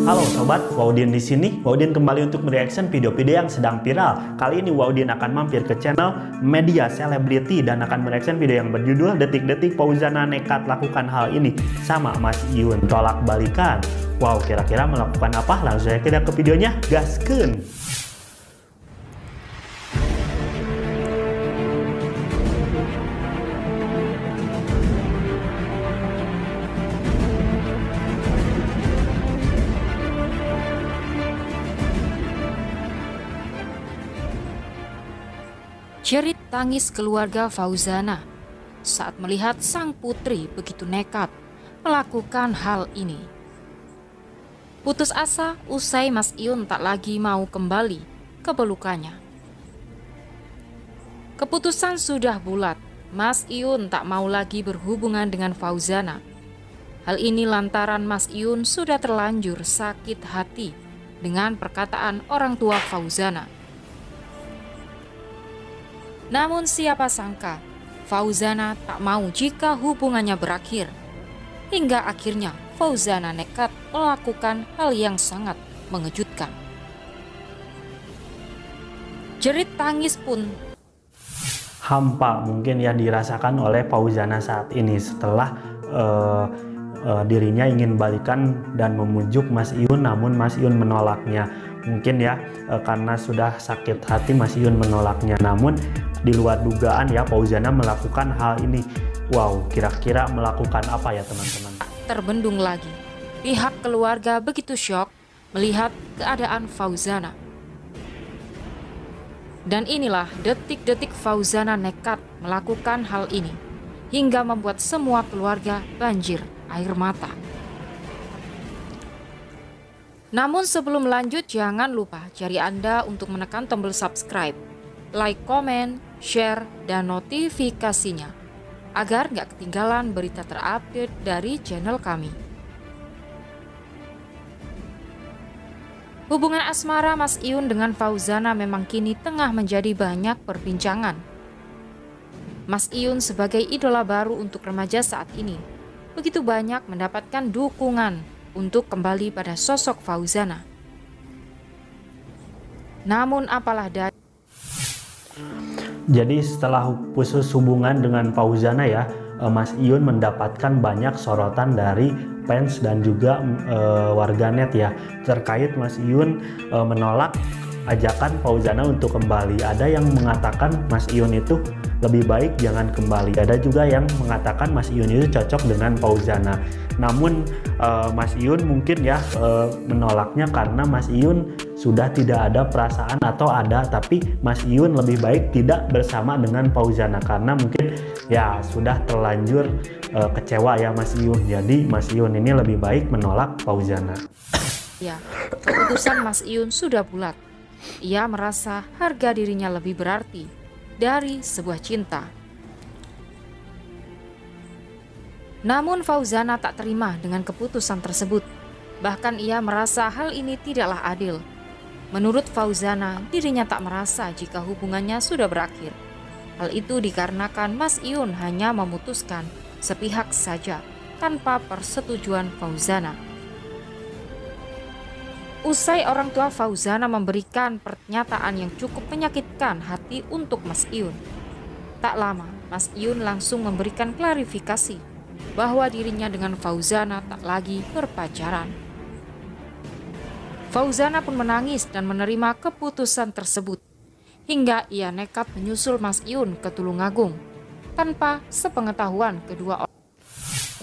Halo sobat, Waudin di sini. Waudin kembali untuk mereaction video-video yang sedang viral. Kali ini Waudin akan mampir ke channel media selebriti dan akan mereaction video yang berjudul Detik-detik Fauzana nekat lakukan hal ini sama Mas Iyun tolak balikan. Wow, kira-kira melakukan apa? Langsung saja kita ke videonya, gaskeun. Jerit tangis keluarga Fauzana saat melihat sang putri begitu nekat melakukan hal ini. Putus asa usai Mas Iyun tak lagi mau kembali ke pelukannya. Keputusan sudah bulat, Mas Iyun tak mau lagi berhubungan dengan Fauzana. Hal ini lantaran Mas Iyun sudah terlanjur sakit hati dengan perkataan orang tua Fauzana. Namun siapa sangka, Fauzana tak mau jika hubungannya berakhir. Hingga akhirnya Fauzana nekat melakukan hal yang sangat mengejutkan. Jerit tangis pun Hampa mungkin ya dirasakan oleh Fauzana saat ini setelah dirinya ingin balikan dan memujuk Mas Iyun, namun Mas Iyun menolaknya. Mungkin ya karena sudah sakit hati Mas Iyun menolaknya, namun di luar dugaan ya Fauzana melakukan hal ini. Wow, kira-kira melakukan apa ya teman-teman? terbendung lagi. Pihak keluarga begitu syok melihat keadaan Fauzana. Dan inilah detik-detik Fauzana nekat melakukan hal ini hingga membuat semua keluarga banjir air mata. Namun sebelum lanjut, jangan lupa jari Anda untuk menekan tombol subscribe, like, komen, share, dan notifikasinya agar nggak ketinggalan berita terupdate dari channel kami. Hubungan asmara Mas Iyun dengan Fauzana memang kini tengah menjadi banyak perbincangan. Mas Iyun sebagai idola baru untuk remaja saat ini begitu banyak mendapatkan dukungan untuk kembali pada sosok Fauzana. Namun apalah daya. Jadi setelah putus hubungan dengan Fauzana ya, Mas Iyun mendapatkan banyak sorotan dari fans dan juga warganet ya terkait Mas Iyun menolak ajakan Fauzana untuk kembali. Ada yang mengatakan Mas Iyun itu lebih baik jangan kembali. Ada juga yang mengatakan Mas Iyun itu cocok dengan Fauzana. Namun Mas Iyun mungkin ya menolaknya karena Mas Iyun sudah tidak ada perasaan, atau ada tapi Mas Iyun lebih baik tidak bersama dengan Fauzana karena mungkin ya sudah terlanjur kecewa ya Mas Iyun. Jadi Mas Iyun ini lebih baik menolak Fauzana. Ya, keputusan Mas Iyun sudah bulat. Ia merasa harga dirinya lebih berarti dari sebuah cinta. Namun Fauzana tak terima dengan keputusan tersebut. Bahkan ia merasa hal ini tidaklah adil. Menurut Fauzana, dirinya tak merasa jika hubungannya sudah berakhir. Hal itu dikarenakan Mas Iyun hanya memutuskan sepihak saja tanpa persetujuan Fauzana. Usai orang tua Fauzana memberikan pernyataan yang cukup menyakitkan hati untuk Mas Iyun, tak lama Mas Iyun langsung memberikan klarifikasi bahwa dirinya dengan Fauzana tak lagi berpacaran. Fauzana pun menangis dan menerima keputusan tersebut, hingga ia nekat menyusul Mas Iyun ke Tulungagung tanpa sepengetahuan kedua orang.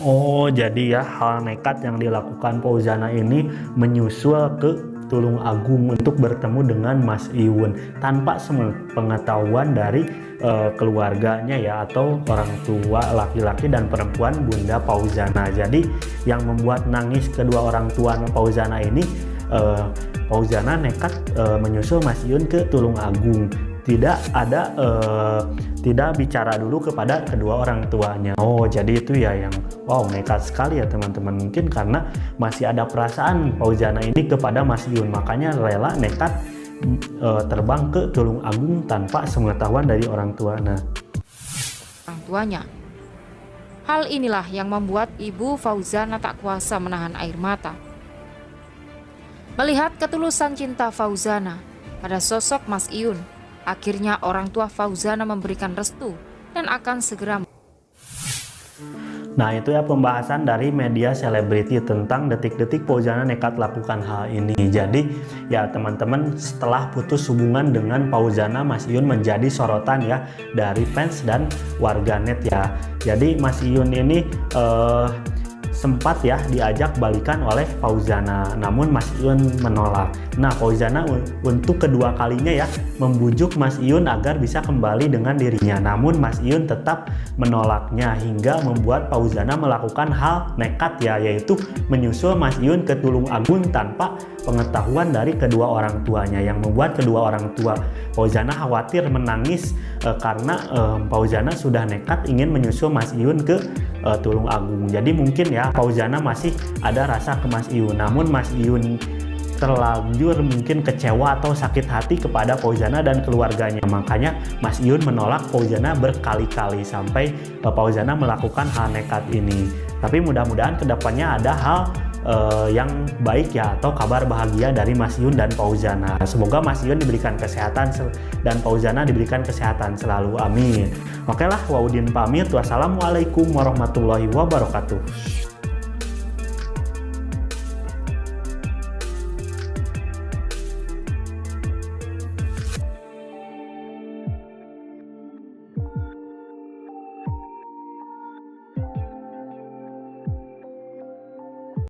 Oh, jadi ya hal nekat yang dilakukan Fauzana ini menyusul ke Tulungagung untuk bertemu dengan Mas Iyun tanpa sepengetahuan dari keluarganya ya, atau orang tua laki-laki dan perempuan Bunda Fauzana. Jadi yang membuat nangis kedua orang tua Fauzana ini, Fauzana nekat menyusul Mas Iyun ke Tulungagung. Tidak bicara dulu kepada kedua orang tuanya. Oh, jadi itu ya yang wow, nekat sekali ya teman-teman. Mungkin karena masih ada perasaan Fauzana ini kepada Mas Iyun, makanya rela nekat terbang ke Tulungagung tanpa sepengetahuan dari orang tuanya. Hal inilah yang membuat ibu Fauzana tak kuasa menahan air mata. Melihat ketulusan cinta Fauzana pada sosok Mas Iyun, akhirnya orang tua Fauzana memberikan restu dan akan segera. Nah, itu ya pembahasan dari media selebriti tentang detik-detik Fauzana nekat lakukan hal ini. Jadi ya teman-teman, setelah putus hubungan dengan Fauzana, Mas Iyun menjadi sorotan ya dari fans dan warganet ya. Jadi Mas Iyun ini sempat ya diajak balikan oleh Fauzana, namun Mas Iyun menolak. Nah, Fauzana untuk kedua kalinya ya membujuk Mas Iyun agar bisa kembali dengan dirinya, namun Mas Iyun tetap menolaknya hingga membuat Fauzana melakukan hal nekat ya, yaitu menyusul Mas Iyun ke Tulung Agung tanpa pengetahuan dari kedua orang tuanya, yang membuat kedua orang tua Fauzana khawatir menangis karena Fauzana sudah nekat ingin menyusul Mas Iyun ke Tulung Agung. Jadi mungkin ya Fauzana masih ada rasa ke Mas Iyun, namun Mas Iyun terlanjur mungkin kecewa atau sakit hati kepada Fauzana dan keluarganya. Makanya Mas Iyun menolak Fauzana berkali-kali sampai Fauzana melakukan hal nekat ini. Tapi mudah-mudahan kedepannya ada hal yang baik ya, atau kabar bahagia dari Mas Iyun dan Fauzana. Semoga Mas Iyun diberikan kesehatan dan Fauzana diberikan kesehatan selalu, amin. Oke lah, Waudin pamit. Wassalamualaikum warahmatullahi wabarakatuh.